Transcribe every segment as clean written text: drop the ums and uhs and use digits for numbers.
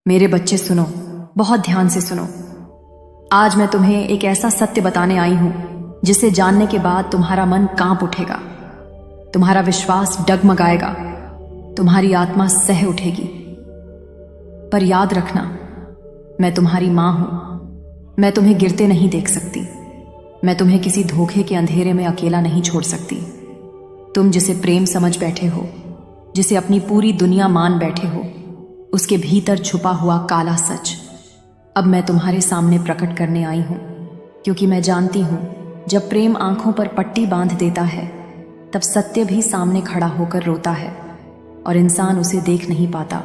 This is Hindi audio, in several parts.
मेरे बच्चे सुनो, बहुत ध्यान से सुनो। आज मैं तुम्हें एक ऐसा सत्य बताने आई हूं जिसे जानने के बाद तुम्हारा मन कांप उठेगा, तुम्हारा विश्वास डगमगाएगा, तुम्हारी आत्मा सह उठेगी। पर याद रखना, मैं तुम्हारी मां हूं। मैं तुम्हें गिरते नहीं देख सकती। मैं तुम्हें किसी धोखे के अंधेरे में अकेला नहीं छोड़ सकती। तुम जिसे प्रेम समझ बैठे हो, जिसे अपनी पूरी दुनिया मान बैठे हो, उसके भीतर छुपा हुआ काला सच अब मैं तुम्हारे सामने प्रकट करने आई हूं। क्योंकि मैं जानती हूं, जब प्रेम आंखों पर पट्टी बांध देता है, तब सत्य भी सामने खड़ा होकर रोता है और इंसान उसे देख नहीं पाता।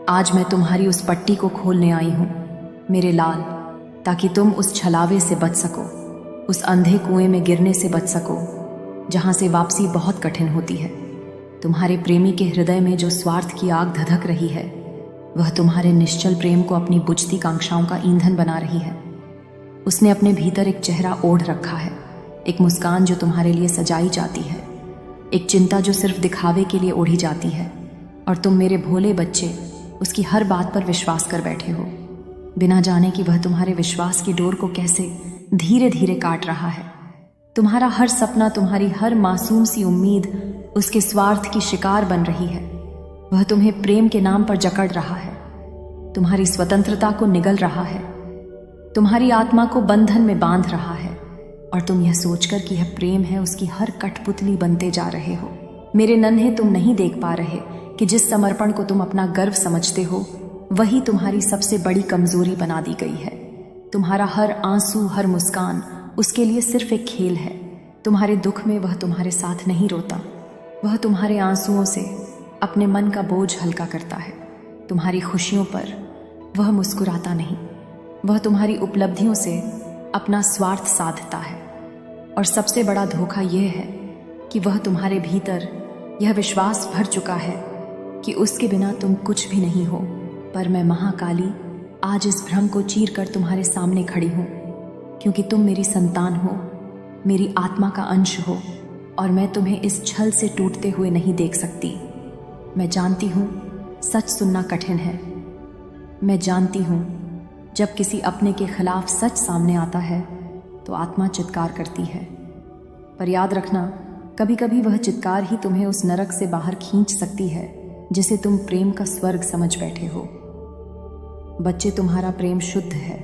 आज मैं तुम्हारी उस पट्टी को खोलने आई हूं, मेरे लाल, ताकि तुम उस छलावे से बच सको, उस अंधे कुएं में गिरने से बच सको, जहां से वापसी बहुत कठिन होती है। तुम्हारे प्रेमी के हृदय में जो स्वार्थ की आग धधक रही है, वह तुम्हारे निश्चल प्रेम को अपनी बुझती कांक्षाओं का ईंधन बना रही है। उसने अपने भीतर एक चेहरा ओढ़ रखा है, एक मुस्कान जो तुम्हारे लिए सजाई जाती है, एक चिंता जो सिर्फ दिखावे के लिए ओढ़ी जाती है। और तुम मेरे भोले बच्चे उसकी हर बात पर विश्वास कर बैठे हो, बिना जाने कि वह तुम्हारे विश्वास की डोर को कैसे धीरे धीरे काट रहा है। तुम्हारा हर सपना, तुम्हारी हर मासूम सी उम्मीद उसके स्वार्थ की शिकार बन रही है। वह तुम्हें प्रेम के नाम पर जकड़ रहा है, तुम्हारी स्वतंत्रता को निगल रहा है, तुम्हारी आत्मा को बंधन में बांध रहा है। और तुम यह सोचकर कि यह प्रेम है, उसकी हर कठपुतली बनते जा रहे हो। मेरे नन्हे, तुम नहीं देख पा रहे कि जिस समर्पण को तुम अपना गर्व समझते हो, वही तुम्हारी सबसे बड़ी कमजोरी बना दी गई है। तुम्हारा हर आंसू, हर मुस्कान उसके लिए सिर्फ एक खेल है। तुम्हारे दुख में वह तुम्हारे साथ नहीं रोता, वह तुम्हारे आंसुओं से अपने मन का बोझ हल्का करता है। तुम्हारी खुशियों पर वह मुस्कुराता नहीं, वह तुम्हारी उपलब्धियों से अपना स्वार्थ साधता है। और सबसे बड़ा धोखा यह है कि वह तुम्हारे भीतर यह विश्वास भर चुका है कि उसके बिना तुम कुछ भी नहीं हो। पर मैं महाकाली आज इस भ्रम को चीर कर तुम्हारे सामने खड़ी हूं, क्योंकि तुम मेरी संतान हो, मेरी आत्मा का अंश हो, और मैं तुम्हें इस छल से टूटते हुए नहीं देख सकती। मैं जानती हूं सच सुनना कठिन है। मैं जानती हूं जब किसी अपने के खिलाफ सच सामने आता है तो आत्मा चित्कार करती है। पर याद रखना, कभी कभी वह चित्कार ही तुम्हें उस नरक से बाहर खींच सकती है जिसे तुम प्रेम का स्वर्ग समझ बैठे हो। बच्चे, तुम्हारा प्रेम शुद्ध है,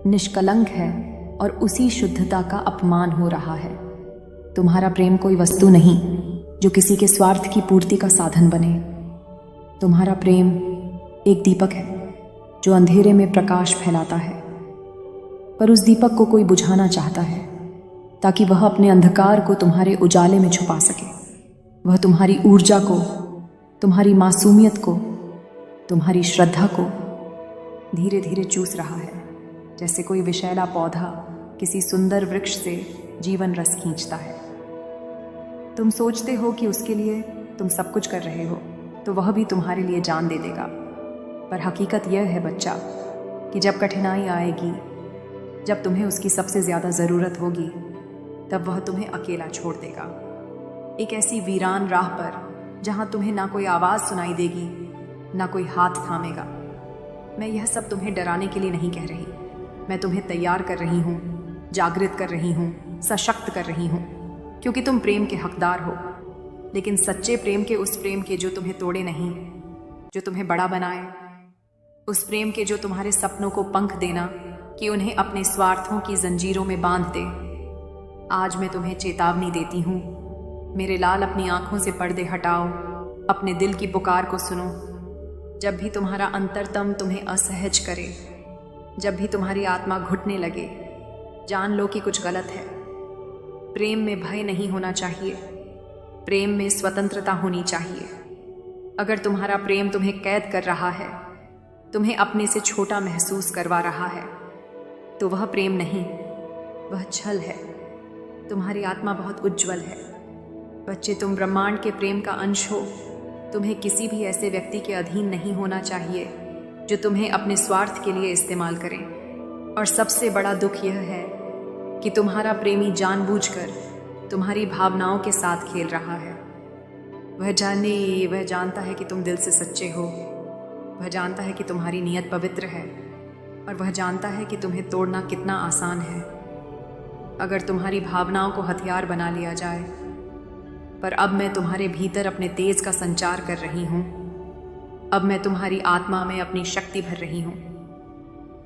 निष्कलंक है, और उसी शुद्धता का अपमान हो रहा है। तुम्हारा प्रेम कोई वस्तु नहीं जो किसी के स्वार्थ की पूर्ति का साधन बने। तुम्हारा प्रेम एक दीपक है जो अंधेरे में प्रकाश फैलाता है, पर उस दीपक को कोई बुझाना चाहता है ताकि वह अपने अंधकार को तुम्हारे उजाले में छुपा सके। वह तुम्हारी ऊर्जा को, तुम्हारी मासूमियत को, तुम्हारी श्रद्धा को धीरे धीरे चूस रहा है, जैसे कोई विषैला पौधा किसी सुंदर वृक्ष से जीवन रस खींचता है। तुम सोचते हो कि उसके लिए तुम सब कुछ कर रहे हो, तो वह भी तुम्हारे लिए जान दे देगा। पर हकीकत यह है बच्चा, कि जब कठिनाई आएगी, जब तुम्हें उसकी सबसे ज़्यादा ज़रूरत होगी, तब वह तुम्हें अकेला छोड़ देगा, एक ऐसी वीरान राह पर जहां तुम्हें ना कोई आवाज़ सुनाई देगी, ना कोई हाथ थामेगा। मैं यह सब तुम्हें डराने के लिए नहीं कह रही। मैं तुम्हें तैयार कर रही हूँ, जागृत कर रही हूँ, सशक्त कर रही हूँ, क्योंकि तुम प्रेम के हकदार हो। लेकिन सच्चे प्रेम के, उस प्रेम के जो तुम्हें तोड़े नहीं, जो तुम्हें बड़ा बनाए, उस प्रेम के जो तुम्हारे सपनों को पंख देना कि उन्हें अपने स्वार्थों की जंजीरों में बांध दे। आज मैं तुम्हें चेतावनी देती हूँ, मेरे लाल, अपनी आंखों से पर्दे हटाओ, अपने दिल की पुकार को सुनो। जब भी तुम्हारा अंतरतम तुम्हें असहज करे, जब भी तुम्हारी आत्मा घुटने लगे, जान लो कि कुछ गलत है। प्रेम में भय नहीं होना चाहिए, प्रेम में स्वतंत्रता होनी चाहिए। अगर तुम्हारा प्रेम तुम्हें कैद कर रहा है, तुम्हें अपने से छोटा महसूस करवा रहा है, तो वह प्रेम नहीं, वह छल है। तुम्हारी आत्मा बहुत उज्जवल है बच्चे, तुम ब्रह्मांड के प्रेम का अंश हो। तुम्हें किसी भी ऐसे व्यक्ति के अधीन नहीं होना चाहिए जो तुम्हें अपने स्वार्थ के लिए इस्तेमाल करें। और सबसे बड़ा दुख यह है कि तुम्हारा प्रेमी जानबूझकर तुम्हारी भावनाओं के साथ खेल रहा है। वह जानता है कि तुम दिल से सच्चे हो, वह जानता है कि तुम्हारी नीयत पवित्र है और वह जानता है कि तुम्हें तोड़ना कितना आसान है अगर तुम्हारी भावनाओं को हथियार बना लिया जाए। पर अब मैं तुम्हारे भीतर अपने तेज का संचार कर रही हूँ। अब मैं तुम्हारी आत्मा में अपनी शक्ति भर रही हूँ।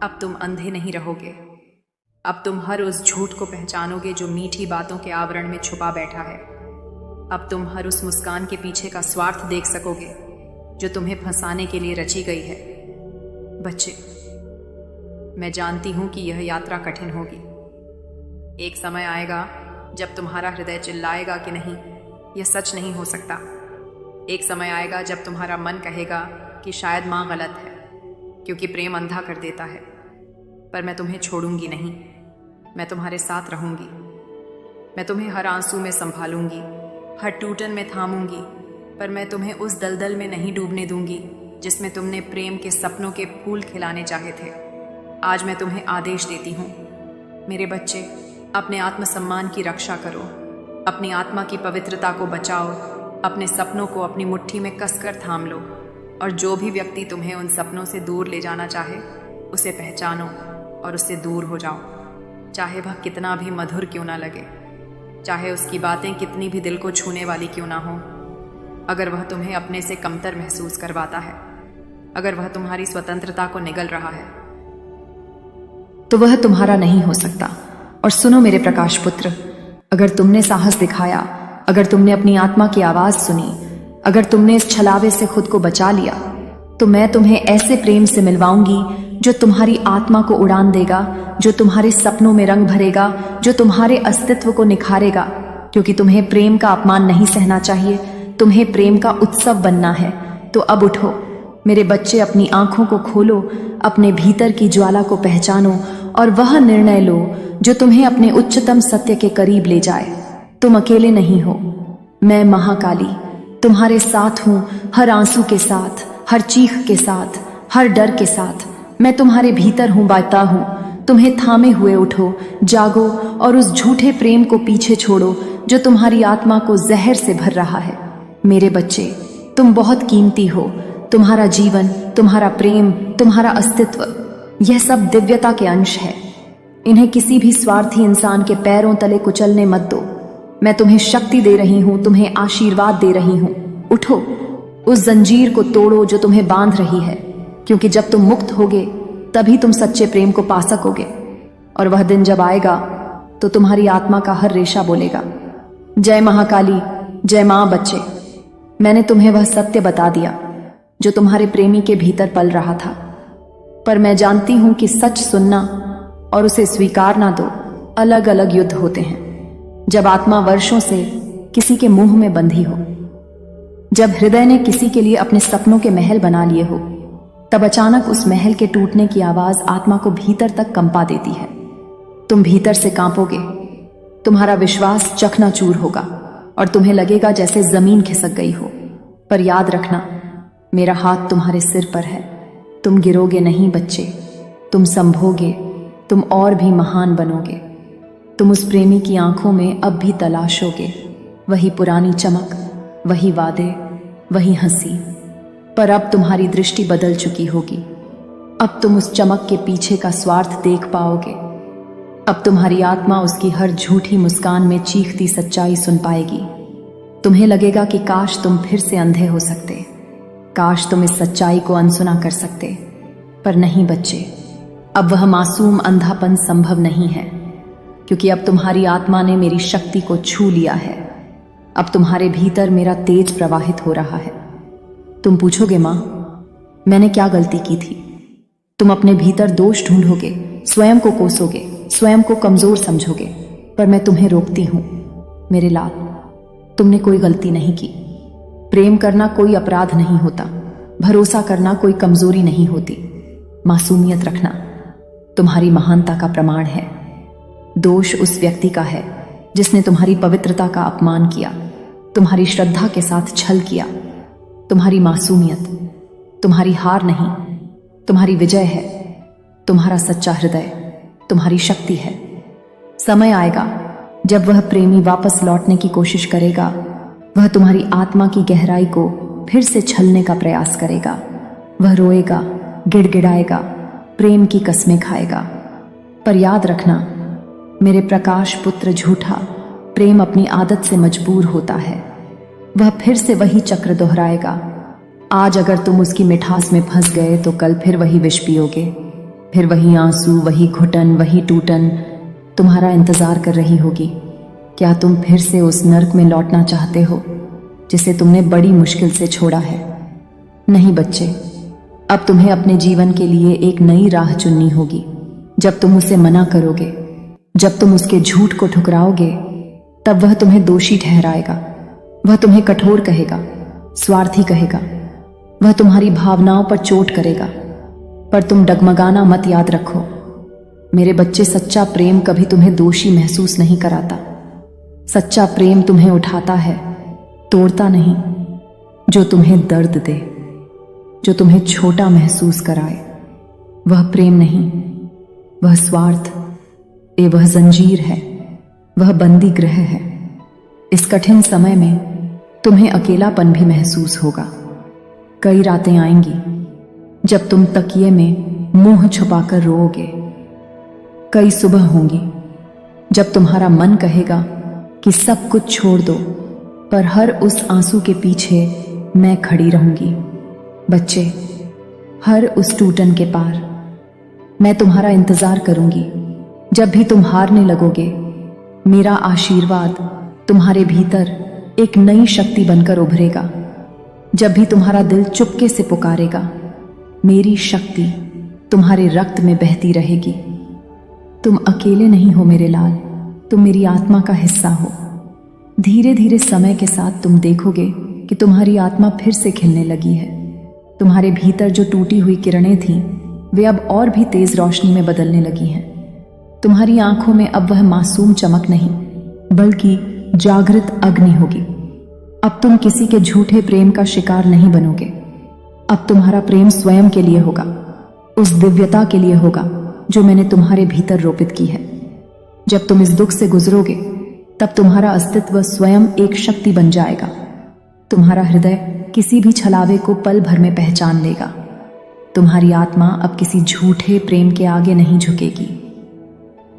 अब तुम अंधे नहीं रहोगे। अब तुम हर उस झूठ को पहचानोगे जो मीठी बातों के आवरण में छुपा बैठा है। अब तुम हर उस मुस्कान के पीछे का स्वार्थ देख सकोगे जो तुम्हें फंसाने के लिए रची गई है। बच्चे, मैं जानती हूं कि यह यात्रा कठिन होगी। एक समय आएगा जब तुम्हारा हृदय चिल्लाएगा कि नहीं, यह सच नहीं हो सकता। एक समय आएगा जब तुम्हारा मन कहेगा कि शायद माँ गलत है, क्योंकि प्रेम अंधा कर देता है। पर मैं तुम्हें छोड़ूंगी नहीं। मैं तुम्हारे साथ रहूंगी। मैं तुम्हें हर आंसू में संभालूंगी, हर टूटन में थामूंगी। पर मैं तुम्हें उस दलदल में नहीं डूबने दूंगी जिसमें तुमने प्रेम के सपनों के फूल खिलाने चाहे थे। आज मैं तुम्हें आदेश देती हूँ, मेरे बच्चे, अपने आत्मसम्मान की रक्षा करो, अपनी आत्मा की पवित्रता को बचाओ, अपने सपनों को अपनी मुट्ठी में कसकर थाम लो। और जो भी व्यक्ति तुम्हें उन सपनों से दूर ले जाना चाहे, उसे पहचानो और उससे दूर हो जाओ, चाहे वह कितना भी मधुर क्यों ना लगे, चाहे उसकी बातें कितनी भी दिल को छूने वाली क्यों ना हो। अगर वह तुम्हें अपने से कमतर महसूस करवाता है, अगर वह तुम्हारी स्वतंत्रता को निगल रहा है, तो वह तुम्हारा नहीं हो सकता। और सुनो मेरे प्रकाश पुत्र, अगर तुमने साहस दिखाया, अगर तुमने अपनी आत्मा की आवाज सुनी, अगर तुमने इस छलावे से खुद को बचा लिया, तो मैं तुम्हें ऐसे प्रेम से मिलवाऊंगी जो तुम्हारी आत्मा को उड़ान देगा, जो तुम्हारे सपनों में रंग भरेगा, जो तुम्हारे अस्तित्व को निखारेगा। क्योंकि तुम्हें प्रेम का अपमान नहीं सहना चाहिए, तुम्हें प्रेम का उत्सव बनना है। तो अब उठो मेरे बच्चे, अपनी आंखों को खोलो, अपने भीतर की ज्वाला को पहचानो और वह निर्णय लो जो तुम्हें अपने उच्चतम सत्य के करीब ले जाए। तुम अकेले नहीं हो। मैं महाकाली तुम्हारे साथ हूं, हर आंसू के साथ, हर चीख के साथ, हर डर के साथ। मैं तुम्हारे भीतर हूं, बाता हूं। तुम्हें थामे हुए उठो, जागो और उस झूठे प्रेम को पीछे छोड़ो जो तुम्हारी आत्मा को जहर से भर रहा है। मेरे बच्चे, तुम बहुत कीमती हो। तुम्हारा जीवन, तुम्हारा प्रेम, तुम्हारा अस्तित्व, यह सब दिव्यता के अंश है। इन्हें किसी भी स्वार्थी इंसान के पैरों तले कुचलने मत दो। मैं तुम्हें शक्ति दे रही हूं, तुम्हें आशीर्वाद दे रही हूं। उठो, उस जंजीर को तोड़ो जो तुम्हें बांध रही है, क्योंकि जब तुम मुक्त होगे तभी तुम सच्चे प्रेम को पा सकोगे। और वह दिन जब आएगा तो तुम्हारी आत्मा का हर रेशा बोलेगा, जय महाकाली, जय मां। बच्चे, मैंने तुम्हें वह सत्य बता दिया जो तुम्हारे प्रेमी के भीतर पल रहा था। पर मैं जानती हूं कि सच सुनना और उसे स्वीकार ना दो अलग अलग युद्ध होते हैं। जब आत्मा वर्षों से किसी के मुंह में बंधी हो, जब हृदय ने किसी के लिए अपने सपनों के महल बना लिए हो, तब अचानक उस महल के टूटने की आवाज आत्मा को भीतर तक कंपा देती है। तुम भीतर से कांपोगे, तुम्हारा विश्वास चकनाचूर होगा और तुम्हें लगेगा जैसे जमीन खिसक गई हो। पर याद रखना, मेरा हाथ तुम्हारे सिर पर है। तुम गिरोगे नहीं बच्चे, तुम संभोगे, तुम और भी महान बनोगे। तुम उस प्रेमी की आंखों में अब भी तलाशोगे वही पुरानी चमक, वही वादे, वही हंसी। पर अब तुम्हारी दृष्टि बदल चुकी होगी। अब तुम उस चमक के पीछे का स्वार्थ देख पाओगे। अब तुम्हारी आत्मा उसकी हर झूठी मुस्कान में चीखती सच्चाई सुन पाएगी। तुम्हें लगेगा कि काश तुम फिर से अंधे हो सकते, काश तुम इस सच्चाई को अनसुना कर सकते। पर नहीं बच्चे, अब वह मासूम अंधापन संभव नहीं है, क्योंकि अब तुम्हारी आत्मा ने मेरी शक्ति को छू लिया है। अब तुम्हारे भीतर मेरा तेज प्रवाहित हो रहा है। तुम पूछोगे, मां, मैंने क्या गलती की थी? तुम अपने भीतर दोष ढूंढोगे, स्वयं को कोसोगे, स्वयं को कमजोर समझोगे। पर मैं तुम्हें रोकती हूं, मेरे लाल, तुमने कोई गलती नहीं की। प्रेम करना कोई अपराध नहीं होता, भरोसा करना कोई कमजोरी नहीं होती। मासूमियत रखना तुम्हारी महानता का प्रमाण है। दोष उस व्यक्ति का है जिसने तुम्हारी पवित्रता का अपमान किया, तुम्हारी श्रद्धा के साथ छल किया। तुम्हारी मासूमियत तुम्हारी हार नहीं, तुम्हारी विजय है। तुम्हारा सच्चा हृदय तुम्हारी शक्ति है। समय आएगा जब वह प्रेमी वापस लौटने की कोशिश करेगा। वह तुम्हारी आत्मा की गहराई को फिर से छलने का प्रयास करेगा, वह रोएगा, गिड़गिड़ाएगा, प्रेम की कस्में खाएगा। पर याद रखना मेरे प्रकाश पुत्र, झूठा प्रेम अपनी आदत से मजबूर होता है। वह फिर से वही चक्र दोहराएगा। आज अगर तुम उसकी मिठास में फंस गए तो कल फिर वही विष पियोगे। फिर वही आंसू, वही घुटन, वही टूटन तुम्हारा इंतजार कर रही होगी। क्या तुम फिर से उस नर्क में लौटना चाहते हो जिसे तुमने बड़ी मुश्किल से छोड़ा है? नहीं बच्चे, अब तुम्हें अपने जीवन के लिए एक नई राह चुननी होगी। जब तुम उसे मना करोगे, जब तुम उसके झूठ को ठुकराओगे, तब वह तुम्हें दोषी ठहराएगा। वह तुम्हें कठोर कहेगा, स्वार्थी कहेगा, वह तुम्हारी भावनाओं पर चोट करेगा। पर तुम डगमगाना मत, याद रखो मेरे बच्चे, सच्चा प्रेम कभी तुम्हें दोषी महसूस नहीं कराता। सच्चा प्रेम तुम्हें उठाता है, तोड़ता नहीं। जो तुम्हें दर्द दे, जो तुम्हें छोटा महसूस कराए, वह प्रेम नहीं, वह स्वार्थ, वह जंजीर है, वह बंदी गृह है। इस कठिन समय में तुम्हें अकेलापन भी महसूस होगा। कई रातें आएंगी जब तुम तकिए में मुंह छुपाकर रोओगे। कई सुबह होंगी जब तुम्हारा मन कहेगा कि सब कुछ छोड़ दो, पर हर उस आंसू के पीछे मैं खड़ी रहूंगी। बच्चे, हर उस टूटन के पार मैं तुम्हारा इंतजार करूंगी। जब भी तुम हारने लगोगे, मेरा आशीर्वाद तुम्हारे भीतर एक नई शक्ति बनकर उभरेगा। जब भी तुम्हारा दिल चुपके से पुकारेगा, मेरी शक्ति तुम्हारे रक्त में बहती रहेगी। तुम अकेले नहीं हो मेरे लाल, तुम मेरी आत्मा का हिस्सा हो। धीरे धीरे समय के साथ तुम देखोगे कि तुम्हारी आत्मा फिर से खिलने लगी है। तुम्हारे भीतर जो टूटी हुई किरणें थीं, वे अब और भी तेज रोशनी में बदलने लगी हैं। तुम्हारी आंखों में अब वह मासूम चमक नहीं, बल्कि जागृत अग्नि होगी। अब तुम किसी के झूठे प्रेम का शिकार नहीं बनोगे। अब तुम्हारा प्रेम स्वयं के लिए होगा, उस दिव्यता के लिए होगा जो मैंने तुम्हारे भीतर रोपित की है। जब तुम इस दुख से गुजरोगे, तब तुम्हारा अस्तित्व स्वयं एक शक्ति बन जाएगा। तुम्हारा हृदय किसी भी छलावे को पल भर में पहचान लेगा। तुम्हारी आत्मा अब किसी झूठे प्रेम के आगे नहीं झुकेगी।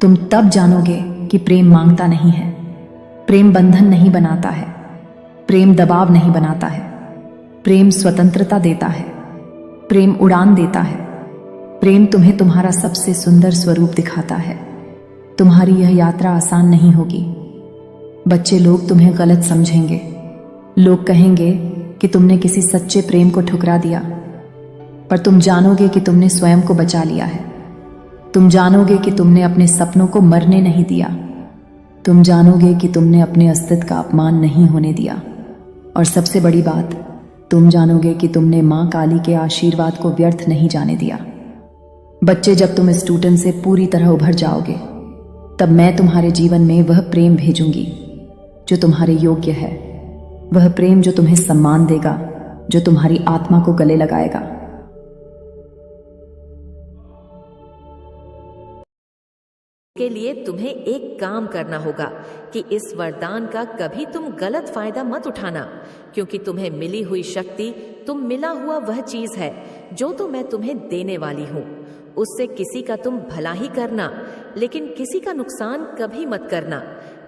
तुम तब जानोगे कि प्रेम मांगता नहीं है, प्रेम बंधन नहीं बनाता है, प्रेम दबाव नहीं बनाता है, प्रेम स्वतंत्रता देता है, प्रेम उड़ान देता है। प्रेम तुम्हें तुम्हारा सबसे सुंदर स्वरूप दिखाता है। तुम्हारी यह यात्रा आसान नहीं होगी। बच्चे, लोग तुम्हें गलत समझेंगे। लोग कहेंगे कि तुमने किसी सच्चे प्रेम को ठुकरा दिया, पर तुम जानोगे कि तुमने स्वयं को बचा लिया है। तुम जानोगे कि तुमने अपने सपनों को मरने नहीं दिया। तुम जानोगे कि तुमने अपने अस्तित्व का अपमान नहीं होने दिया। और सबसे बड़ी बात, तुम जानोगे कि तुमने मां काली के आशीर्वाद को व्यर्थ नहीं जाने दिया। बच्चे, जब तुम इस टूटन से पूरी तरह उभर जाओगे, तब मैं तुम्हारे जीवन में वह प्रेम भेजूंगी जो तुम्हारे योग्य है। वह प्रेम जो तुम्हें सम्मान देगा, जो तुम्हारी आत्मा को गले लगाएगा। के लिए तुम्हें एक काम करना होगा कि इस वरदान का कभी तुम गलत फायदा मत उठाना, क्योंकि तुम्हें मिली हुई शक्ति, तुम मिला हुआ वह चीज है जो तो मैं तुम्हें देने वाली हूँ। उससे किसी का तुम भला ही करना, लेकिन किसी का नुकसान कभी मत करना।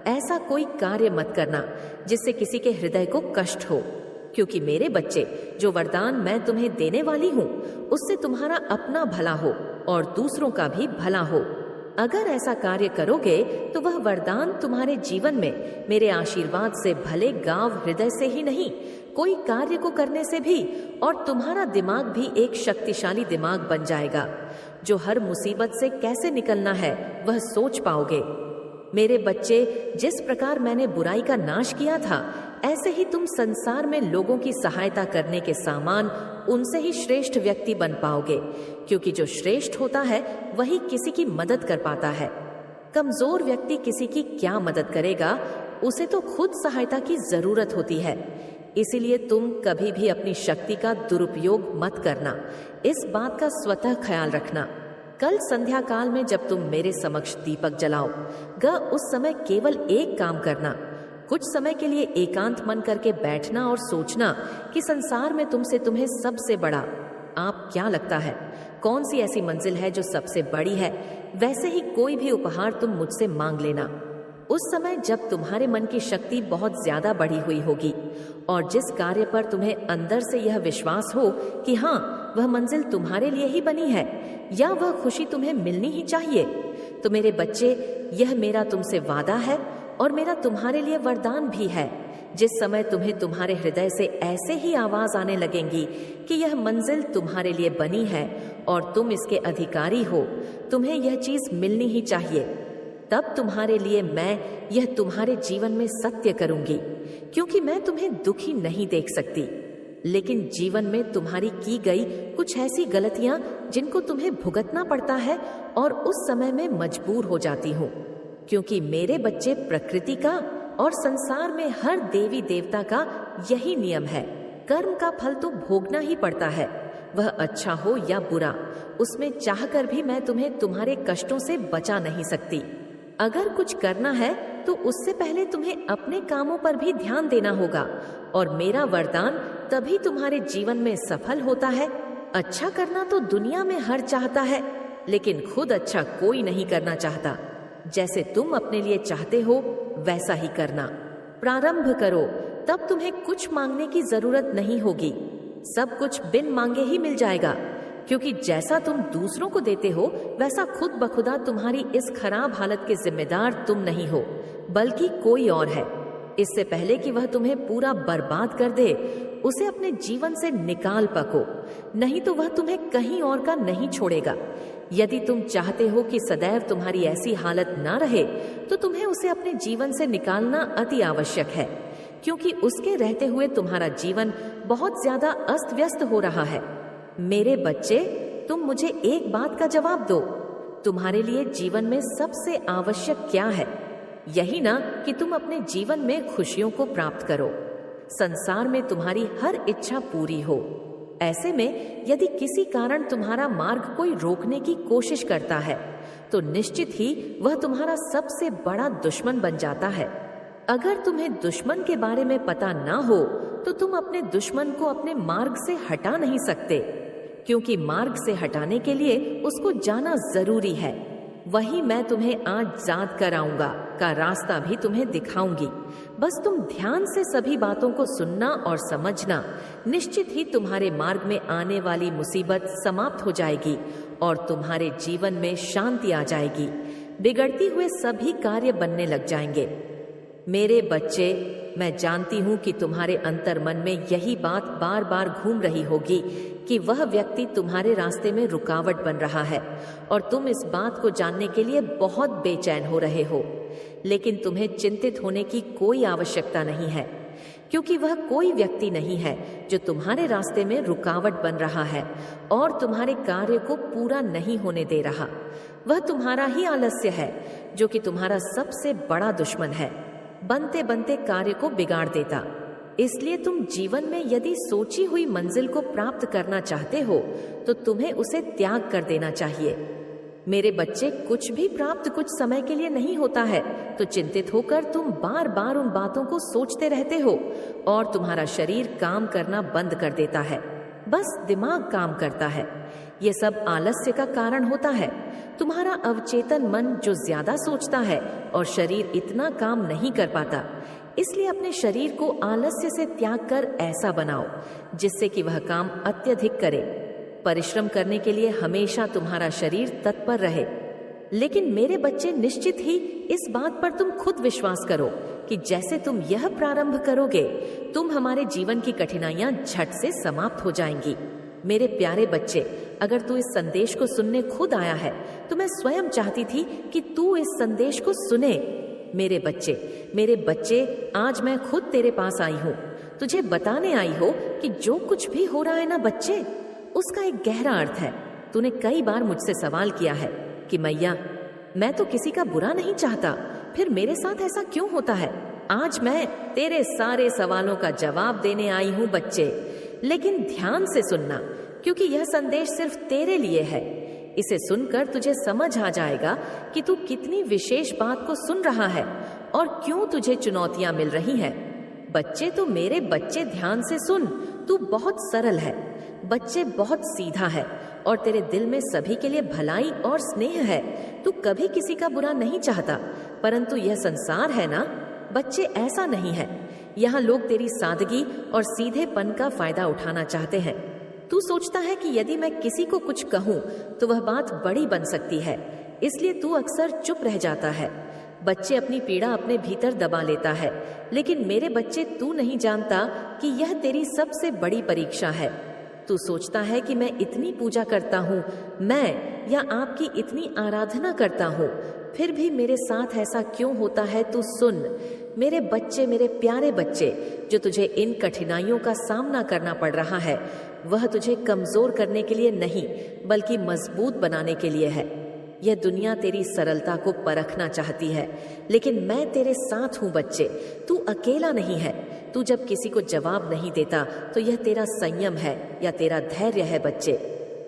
ऐसा कोई कार्य मत करना जिससे किसी के हृदय को कष्ट हो, क्योंकि मेरे बच्चे, जो वरदान मैं तुम्हें देने वाली हूँ, उससे तुम्हारा अपना भला हो और दूसरों का भी भला हो। अगर ऐसा कार्य करोगे तो वह वरदान तुम्हारे जीवन में मेरे आशीर्वाद से भले गांव हृदय से ही नहीं, कोई कार्य को करने से भी, और तुम्हारा दिमाग भी एक शक्तिशाली दिमाग बन जाएगा, जो हर मुसीबत से कैसे निकलना है वह सोच पाओगे। मेरे बच्चे, जिस प्रकार मैंने बुराई का नाश किया था, ऐसे ही तुम संसार में लोगों की सहायता करने के सामान, उनसे ही श्रेष्ठ व्यक्ति बन पाओगे, क्योंकि जो श्रेष्ठ होता है वही किसी की मदद कर पाता है। कमजोर व्यक्ति किसी की क्या मदद करेगा, उसे तो खुद सहायता की जरूरत होती है। इसीलिए तुम कभी भी अपनी शक्ति का दुरुपयोग मत करना, इस बात का स्वतः ख्याल रखना। कल संध्या काल में जब तुम मेरे समक्ष दीपक जलाओगे, उस समय केवल एक काम करना, कुछ समय के लिए एकांत मन करके बैठना और सोचना कि संसार में तुमसे तुम्हें सबसे बड़ा, आप क्या लगता है कौन सी ऐसी मंजिल है जो सबसे बड़ी है? वैसे ही कोई भी उपहार तुम मुझसे मांग लेना। उस समय जब तुम्हारे मन की शक्ति बहुत ज्यादा बढ़ी हुई होगी और जिस कार्य पर तुम्हें अंदर से यह विश्वास हो कि हाँ वह मंजिल तुम्हारे लिए ही बनी है या वह खुशी तुम्हें मिलनी ही चाहिए, तो मेरे बच्चे, यह मेरा तुमसे वादा है और मेरा तुम्हारे लिए वरदान भी है। जिस समय तुम्हें तुम्हारे हृदय से ऐसे ही आवाज आने लगेंगी कि यह मंजिल तुम्हारे लिए बनी है और तुम इसके अधिकारी हो, तुम्हें यह चीज मिलनी ही चाहिए, तब तुम्हारे लिए मैं यह तुम्हारे जीवन में सत्य करूंगी, क्योंकि मैं तुम्हें दुखी नहीं देख सकती। लेकिन जीवन में तुम्हारी की गई कुछ ऐसी गलतियां जिनको तुम्हें भुगतना पड़ता है और उस समय में मजबूर हो जाती हूँ, क्योंकि मेरे बच्चे, प्रकृति का और संसार में हर देवी देवता का यही नियम है। कर्म का फल तो भोगना ही पड़ता है, वह अच्छा हो या बुरा। उसमें चाहकर भी मैं तुम्हें तुम्हारे कष्टों से बचा नहीं सकती। अगर कुछ करना है तो उससे पहले तुम्हें अपने कामों पर भी ध्यान देना होगा और मेरा वरदान तभी तुम्हारे जीवन में सफल होता है। अच्छा करना तो दुनिया में हर चाहता है, लेकिन खुद अच्छा कोई नहीं करना चाहता। जैसे तुम अपने लिए चाहते हो वैसा ही करना। प्रारंभ करो, तब तुम्हें कुछ मांगने की जरूरत नहीं होगी। सब कुछ बिन मांगे ही मिल जाएगा, क्योंकि जैसा तुम दूसरों को देते हो वैसा खुद बखुदा तुम्हारी इस खराब हालत के जिम्मेदार तुम नहीं हो, बल्कि कोई और है। इससे पहले कि वह तुम्हें पूरा बर्बाद कर दे, उसे अपने जीवन से निकाल पको, नहीं तो वह तुम्हें कहीं और का नहीं छोड़ेगा। यदि तुम चाहते हो कि सदैव तुम्हारी ऐसी हालत ना रहे, तो तुम्हें उसे अपने जीवन से निकालना अति आवश्यक है, क्योंकि उसके रहते हुए तुम्हारा जीवन बहुत ज्यादा अस्त व्यस्त हो रहा है। मेरे बच्चे, तुम मुझे एक बात का जवाब दो, तुम्हारे लिए जीवन में सबसे आवश्यक क्या है? यही ना कि तुम अपने जीवन में खुशियों को प्राप्त करो, संसार में तुम्हारी हर इच्छा पूरी हो। ऐसे में यदि किसी कारण तुम्हारा मार्ग कोई रोकने की कोशिश करता है, तो निश्चित ही वह तुम्हारा सबसे बड़ा दुश्मन बन जाता है। अगर तुम्हें दुश्मन के बारे में पता ना हो, तो तुम अपने दुश्मन को अपने मार्ग से हटा नहीं सकते, क्योंकि मार्ग से हटाने के लिए उसको जाना जरूरी है। वही मैं तुम्हें आज याद कराऊंगा का रास्ता भी तुम्हें दिखाऊंगी। बस तुम ध्यान से सभी बातों को सुनना और समझना। निश्चित ही तुम्हारे मार्ग में आने वाली मुसीबत समाप्त हो जाएगी और तुम्हारे जीवन में शांति आ जाएगी। बिगड़ती हुए सभी कार्य बनने लग जाएंगे। मेरे बच्चे, मैं जानती हूं कि तुम्हारे अंतर मन में यही बात बार बार घूम रही होगी कि वह व्यक्ति तुम्हारे रास्ते में रुकावट बन रहा है और तुम इस बात को जानने के लिए बहुत बेचैन हो रहे हो। लेकिन तुम्हें चिंतित होने की कोई आवश्यकता नहीं है, क्योंकि वह कोई व्यक्ति नहीं है जो तुम्हारे रास्ते में रुकावट बन रहा है और तुम्हारे कार्य को पूरा नहीं होने दे रहा। वह तुम्हारा ही आलस्य है, जो कि तुम्हारा सबसे बड़ा दुश्मन है, बनते बनते कार्य को बिगाड़ देता। इसलिए तुम जीवन में यदि सोची हुई मंजिल को प्राप्त करना चाहते हो, तो तुम्हें उसे त्याग कर देना चाहिए। मेरे बच्चे, कुछ भी प्राप्त कुछ समय के लिए नहीं होता है, तो चिंतित होकर तुम बार बार उन बातों को सोचते रहते हो और तुम्हारा शरीर काम करना बंद कर देता है, बस दिमाग काम करता है। ये सब आलस्य का कारण होता है। तुम्हारा अवचेतन मन जो ज्यादा सोचता है और शरीर इतना काम नहीं कर पाता, इसलिए अपने शरीर को आलस्य से त्याग कर ऐसा बनाओ जिससे कि वह काम अत्यधिक करे। परिश्रम करने के लिए हमेशा तुम्हारा शरीर तत्पर रहे। लेकिन मेरे बच्चे, निश्चित ही इस बात पर तुम खुद विश्वास करो कि जैसे तुम यह प्रारंभ करोगे, तुम हमारे जीवन की कठिनाइयां झट से समाप्त हो जाएंगी। मेरे प्यारे बच्चे, अगर तू इस संदेश को सुनने खुद आया है, तो मैं स्वयं चाहती थी कि तू इस संदेश को सुने। मेरे बच्चे, आज मैं खुद तेरे पास आई हूँ, तुझे बताने आई हो कि जो कुछ भी हो रहा है ना बच्चे, उसका एक गहरा अर्थ है। तूने कई बार मुझसे सवाल किया है कि मैया, मैं तो किसी का बुरा नहीं चाहता, फिर मेरे साथ ऐसा क्यों होता है? आज मैं तेरे सारे सवालों का जवाब देने आई हूँ बच्चे, लेकिन ध्यान से सुनना, क्योंकि यह संदेश सिर्फ तेरे लिए है। इसे सुनकर तुझे समझ आ जाएगा कि तू कितनी विशेष बात को सुन रहा है और क्यों तुझे चुनौतियां मिल रही हैं। बच्चे, तो मेरे बच्चे, ध्यान से सुन तू बहुत सरल है। बच्चे बहुत सीधा है और तेरे दिल में सभी के लिए भलाई और स्नेह है। तू कभी किसी का बुरा नहीं चाहता, परंतु यह संसार है ना बच्चे, ऐसा नहीं है। यहाँ लोग तेरी सादगी और सीधेपन का फायदा उठाना चाहते हैं। तू सोचता है कि यदि मैं किसी को कुछ कहूँ तो वह बात बड़ी बन सकती है, इसलिए तू अक्सर चुप रह जाता है। बच्चे अपनी पीड़ा अपने भीतर दबा लेता है, लेकिन मेरे बच्चे तू नहीं जानता कि यह तेरी सबसे बड़ी परीक्षा है। तू सोचता है कि मैं इतनी पूजा करता हूँ, मैं या आपकी इतनी आराधना करता हूँ, फिर भी मेरे साथ ऐसा क्यों होता है। तू सुन मेरे बच्चे, मेरे प्यारे बच्चे, जो तुझे इन कठिनाइयों का सामना करना पड़ रहा है वह तुझे कमजोर करने के लिए नहीं बल्कि मजबूत बनाने के लिए है। यह दुनिया तेरी सरलता को परखना चाहती है, लेकिन मैं तेरे साथ हूं बच्चे। तू अकेला नहीं है। तू जब किसी को जवाब नहीं देता तो यह तेरा संयम है या तेरा धैर्य है बच्चे।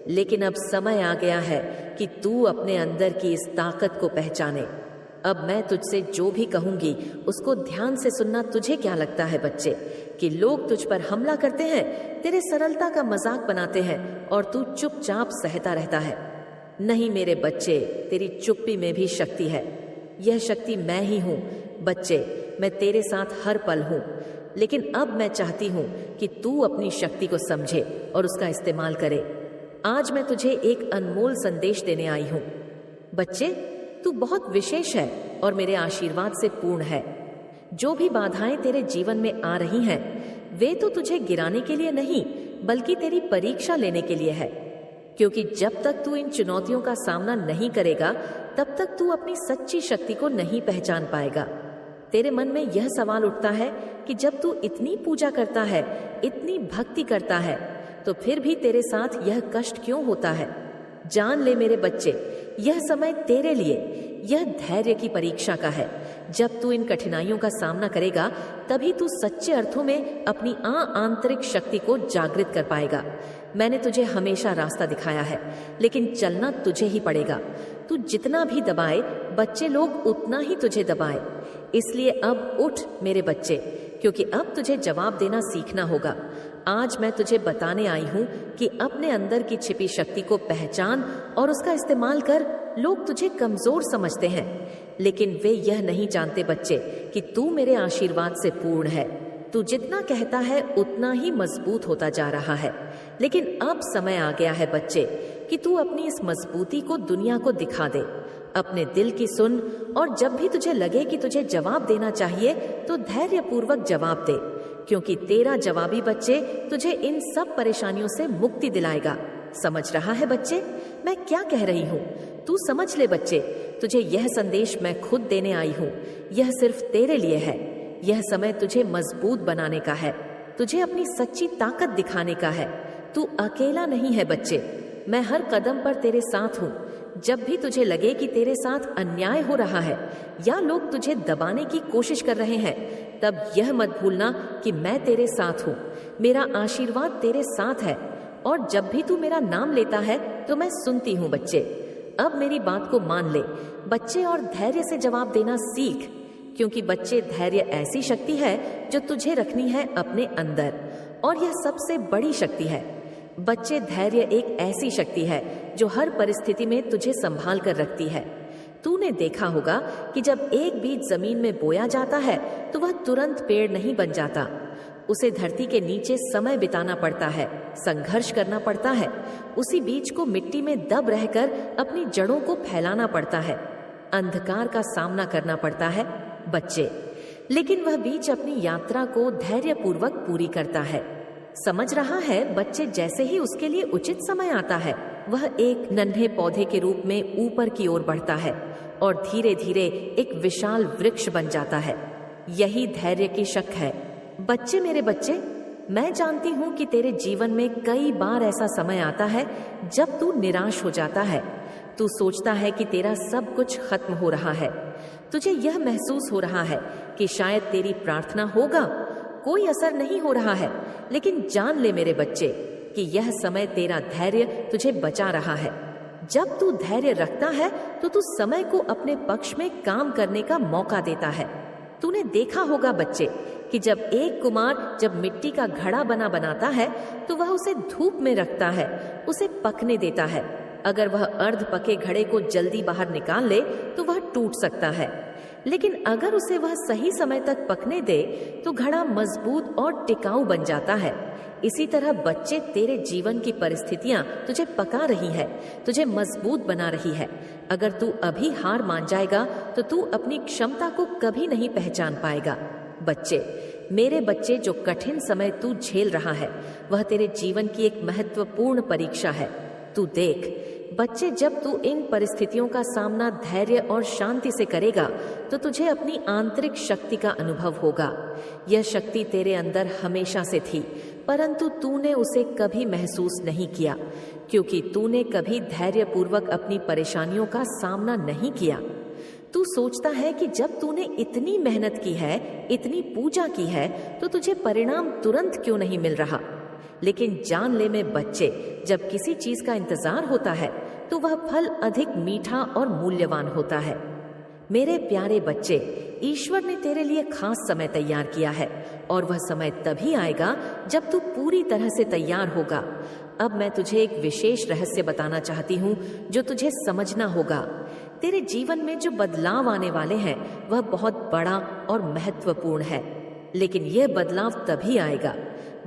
लेकिन अब समय आ गया है कि तू अपने अंदर की इस ताकत को पहचाने। अब मैं तुझसे जो भी कहूंगी उसको ध्यान से सुनना। तुझे क्या लगता है बच्चे कि लोग तुझ पर हमला करते हैं, तेरे सरलता का मजाक बनाते हैं और तू चुपचाप सहता रहता है? नहीं मेरे बच्चे, तेरी चुप्पी में भी शक्ति है। यह शक्ति मैं ही हूं बच्चे। मैं तेरे साथ हर पल हूं, लेकिन अब मैं चाहती हूं कि तू अपनी शक्ति को समझे और उसका इस्तेमाल करे। आज मैं तुझे एक अनमोल संदेश देने आई हूं बच्चे। तू बहुत विशेष है और मेरे आशीर्वाद से पूर्ण है। जो भी बाधाएं तेरे जीवन में आ रही हैं, वे तो तुझे गिराने के लिए नहीं बल्कि तेरी परीक्षा लेने के लिए है। क्योंकि जब तक तू इन चुनौतियों का सामना नहीं करेगा तब तक तू अपनी सच्ची शक्ति को नहीं पहचान पाएगा। तेरे मन में यह सवाल उठता है कि जब तू इतनी पूजा करता है, इतनी भक्ति करता है, तो फिर भी तेरे साथ यह कष्ट क्यों होता है? जान ले मेरे बच्चे, यह समय तेरे लिए, यह धैर्य की परीक्षा का है। जब तू इन कठिनाइयों का सामना करेगा तभी तू सच्चे अर्थों में अपनी आंतरिक शक्ति को जागृत कर पाएगा। मैंने तुझे हमेशा रास्ता दिखाया है, लेकिन चलना तुझे ही पड़ेगा। तू जितना भी दबाए बच्चे लोग उतना ही तुझे दबाए। इसलिए अब उठ मेरे बच्चे, क्योंकि अब तुझे जवाब देना सीखना होगा। आज मैं तुझे बताने आई हूं कि अपने अंदर की छिपी शक्ति को पहचान और उसका इस्तेमाल कर। लोग तुझे कमजोर समझते हैं, लेकिन वे यह नहीं जानते बच्चे कि तू मेरे आशीर्वाद से पूर्ण है। तू जितना कहता है उतना ही मजबूत होता जा रहा है। लेकिन अब समय आ गया है बच्चे कि तू अपनी इस मजबूती को दुनिया को दिखा दे। अपने दिल की सुन, और जब भी तुझे लगे कि तुझे जवाब देना चाहिए तो धैर्यपूर्वक जवाब दे, क्योंकि तेरा जवाबी बच्चे तुझे इन सब परेशानियों से मुक्ति दिलाएगा। समझ रहा है बच्चे मैं क्या कह रही हूँ? तू समझ ले बच्चे, तुझे यह संदेश मैं खुद देने आई हूँ। यह सिर्फ तेरे लिए है। यह समय तुझे मजबूत बनाने का है, तुझे अपनी सच्ची ताकत दिखाने का है। तू अकेला नहीं है बच्चे, मैं हर कदम पर तेरे साथ हूँ। जब भी तुझे लगे कि तेरे साथ अन्याय हो रहा है या लोग तुझे दबाने की कोशिश कर रहे हैं, तब यह मत भूलना कि मैं तेरे साथ हूँ। मेरा आशीर्वाद तेरे साथ है, और जब भी तू मेरा नाम लेता है तो मैं सुनती हूँ बच्चे। अब मेरी बात को मान ले बच्चे और धैर्य से जवाब देना सीख, क्योंकि बच्चे धैर्य ऐसी शक्ति है जो तुझे रखनी है अपने अंदर, और यह सबसे बड़ी शक्ति है। बच्चे धैर्य एक ऐसी शक्ति है जो हर परिस्थिति में तुझे संभाल कर रखती है। तूने देखा होगा कि जब एक बीज जमीन में बोया जाता है तो वह तुरंत पेड़ नहीं बन जाता। उसे धरती के नीचे समय बिताना पड़ता है, संघर्ष करना पड़ता है। उसी बीज को मिट्टी में दब रहकर अपनी जड़ों को फैलाना पड़ता है, अंधकार का सामना करना पड़ता है बच्चे। लेकिन वह बीज अपनी यात्रा को धैर्यपूर्वक पूरी करता है। समझ रहा है बच्चे? जैसे ही उसके लिए उचित समय आता है वह एक नन्हे पौधे के रूप में ऊपर की ओर बढ़ता है और धीरे धीरे एक विशाल वृक्ष बन जाता है। यही धैर्य की शक्ति है बच्चे। मेरे बच्चे, मैं जानती हूं कि तेरे जीवन में कई बार ऐसा समय आता है जब तू निराश हो जाता है। तू सोचता है कि तेरा सब कुछ खत्म हो रहा है। तुझे यह महसूस हो रहा है कि शायद तेरी प्रार्थना होगा कोई असर नहीं हो रहा है। लेकिन जान ले मेरे बच्चे कि यह समय तेरा धैर्य तुझे बचा रहा है। जब तू धैर्य रखता है तो तू समय को अपने पक्ष में काम करने का मौका देता है। तूने देखा होगा बच्चे कि जब एक कुमार जब मिट्टी का घड़ा बनाता है तो वह उसे धूप में रखता है, उसे पकने देता है। अगर वह अर्ध पके घड़े को जल्दी बाहर निकाल ले तो वह टूट सकता है, लेकिन अगर उसे वह सही समय तक पकने दे तो घड़ा मजबूत और टिकाऊ बन जाता है। इसी तरह बच्चे, तेरे जीवन की परिस्थितियां तुझे पका रही है, तुझे मजबूत बना रही है। अगर तू अभी हार मान जाएगा तो तू अपनी क्षमता को कभी नहीं पहचान पाएगा। बच्चे, मेरे बच्चे, जो कठिन समय तू झेल रहा है वह तेरे जीवन की एक महत्वपूर्ण परीक्षा है। तू देख बच्चे, जब तू इन परिस्थितियों का सामना धैर्य और शांति से करेगा तो तुझे अपनी आंतरिक शक्ति का अनुभव होगा। यह शक्ति तेरे अंदर हमेशा से थी, परंतु तूने उसे कभी महसूस नहीं किया क्योंकि तूने कभी धैर्यपूर्वक अपनी परेशानियों का सामना नहीं किया। तू सोचता है कि जब तूने इतनी मेहनत की है, इतनी पूजा की है, तो तुझे परिणाम तुरंत क्यों नहीं मिल रहा। लेकिन जान ले मेरे बच्चे, जब किसी चीज का इंतजार होता है तो वह फल अधिक मीठा और मूल्यवान होता है। मेरे प्यारे बच्चे, ईश्वर ने तेरे लिए खास समय तैयार किया है और वह समय तभी आएगा जब तू पूरी तरह से तैयार होगा। अब मैं तुझे एक विशेष रहस्य बताना चाहती हूँ जो तुझे समझना होगा। तेरे जीवन में जो बदलाव आने वाले हैं वह बहुत बड़ा और महत्वपूर्ण है, लेकिन यह बदलाव तभी आएगा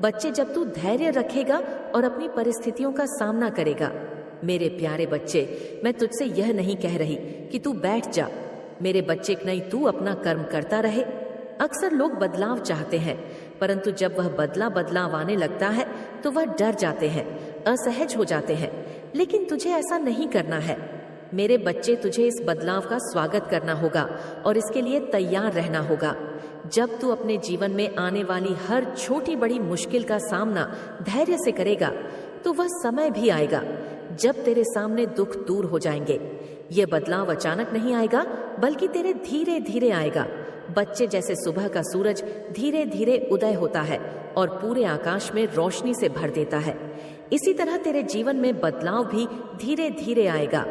बच्चे जब तू धैर्य रखेगा और अपनी परिस्थितियों का सामना करेगा। मेरे प्यारे बच्चे, मैं तुझसे यह नहीं कह रही कि तू बैठ जा। मेरे बच्चे, नहीं, तू अपना कर्म करता रहे। अक्सर लोग बदलाव चाहते हैं, परंतु जब वह बदलाव आने लगता है तो वह डर जाते हैं, असहज हो जाते हैं। लेकिन तुझे ऐसा नहीं करना है। मेरे बच्चे, तुझे इस बदलाव का स्वागत करना होगा और इसके लिए तैयार रहना होगा। जब तू अपने जीवन में आने वाली हर छोटी बड़ी मुश्किल का सामना धैर्य से करेगा तो वह समय भी आएगा जब तेरे सामने दुख दूर हो जाएंगे। यह बदलाव अचानक नहीं आएगा, बल्कि तेरे धीरे धीरे आएगा। बच्चे, जैसे सुबह का सूरज धीरे धीरे उदय होता है और पूरे आकाश में रोशनी से भर देता है, इसी तरह तेरे जीवन में बदलाव भी धीरे धीरे आएगा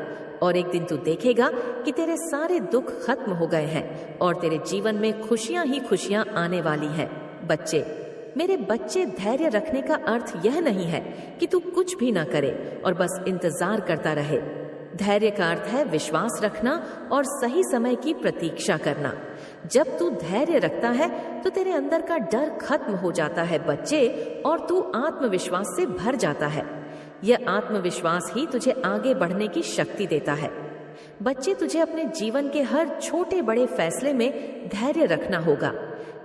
और एक दिन तू देखेगा कि तेरे सारे दुख खत्म हो गए हैं और तेरे जीवन में खुशियां ही खुशियां आने वाली हैं। बच्चे, मेरे बच्चे, धैर्य रखने का अर्थ यह नहीं है कि तू कुछ भी ना करे और बस इंतजार करता रहे। धैर्य का अर्थ है विश्वास रखना और सही समय की प्रतीक्षा करना। जब तू धैर्य रखता है तो तेरे अंदर का डर खत्म हो जाता है बच्चे, और तू आत्मविश्वास से भर जाता है। यह आत्मविश्वास ही तुझे आगे बढ़ने की शक्ति देता है। बच्चे, तुझे अपने जीवन के हर छोटे बड़े फैसले में धैर्य रखना होगा।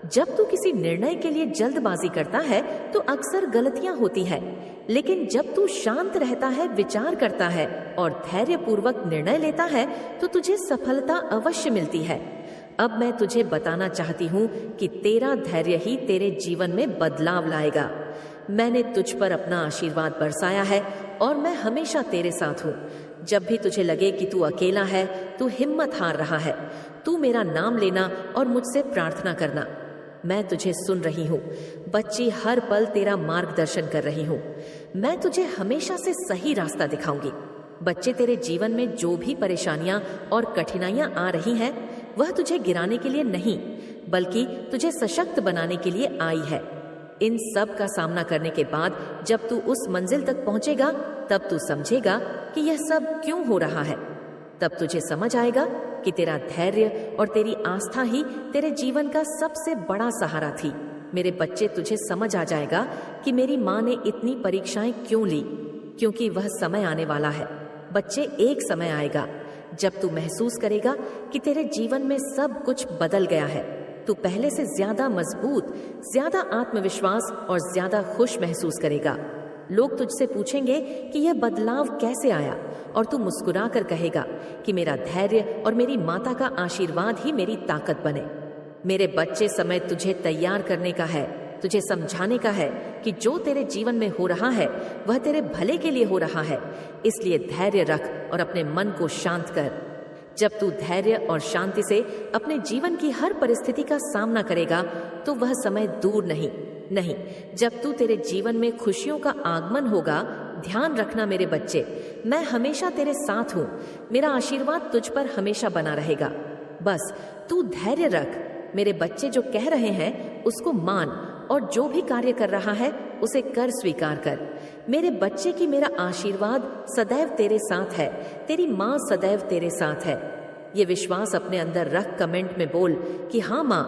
जब तू किसी निर्णय के लिए जल्दबाजी करता है तो अक्सर गलतियां होती है, लेकिन जब तू शांत रहता है, विचार करता है और धैर्यपूर्वक निर्णय लेता है तो तुझे सफलता अवश्य मिलती है। अब मैं तुझे बताना चाहती हूँ कि तेरा धैर्य ही तेरे जीवन में बदलाव लाएगा। मैंने तुझ पर अपना आशीर्वाद बरसाया है और मैं हमेशा तेरे साथ हूँ। जब भी तुझे लगे कि तू अकेला है, तू हिम्मत हार रहा है, तू मेरा नाम लेना और मुझसे प्रार्थना करना। मैं तुझे सुन रही हूँ बच्ची, हर पल तेरा मार्गदर्शन कर रही हूँ। मैं तुझे हमेशा से सही रास्ता दिखाऊंगी। बच्चे, तेरे जीवन में जो भी परेशानियां और कठिनाइयां आ रही हैं वह तुझे गिराने के लिए नहीं, बल्कि तुझे सशक्त बनाने के लिए आई है। इन सब का सामना करने के बाद जब तू उस मंजिल तक पहुंचेगा तब तू समझेगा कि यह सब क्यों हो रहा है। तब तुझे समझ आएगा कि तेरा धैर्य और तेरी आस्था ही तेरे जीवन का सबसे बड़ा सहारा थी। मेरे बच्चे, तुझे समझ आ जाएगा कि मेरी माँ ने इतनी परीक्षाएं क्यों ली, क्योंकि वह समय आने वाला है। बच्चे, एक समय आएगा जब तू महसूस करेगा कि तेरे जीवन में सब कुछ बदल गया है। तू पहले से ज्यादा मजबूत, ज्यादा आत्मविश्वास और ज्यादा खुश महसूस करेगा। लोग तुझसे पूछेंगे कि यह बदलाव कैसे आया, और तू मुस्कुरा कर कहेगा कि मेरा धैर्य और मेरी माता का आशीर्वाद ही मेरी ताकत बने। मेरे बच्चे, समय तुझे तैयार करने का है, तुझे समझाने का है कि जो तेरे जीवन में हो रहा है वह तेरे भले के लिए हो रहा है। इसलिए धैर्य रख और अपने मन को शांत कर। जब तू धैर्य और शांति से अपने जीवन की हर परिस्थिति का सामना करेगा तो वह समय दूर नहीं, जब तू तेरे जीवन में खुशियों का आगमन होगा। ध्यान रखना मेरे बच्चे, मैं हमेशा तेरे साथ हूँ। मेरा आशीर्वाद तुझ पर हमेशा बना रहेगा। बस तू धैर्य रख, मेरे बच्चे जो कह रहे हैं उसको मान और जो भी कार्य कर रहा है उसे कर स्वीकार कर। मेरे बच्चे की मेरा आशीर्वाद सदैव तेरे साथ है, तेरी माँ सदैव तेरे साथ है। ये विश्वास अपने अंदर रख कमेंट में बोल कि हाँ माँ,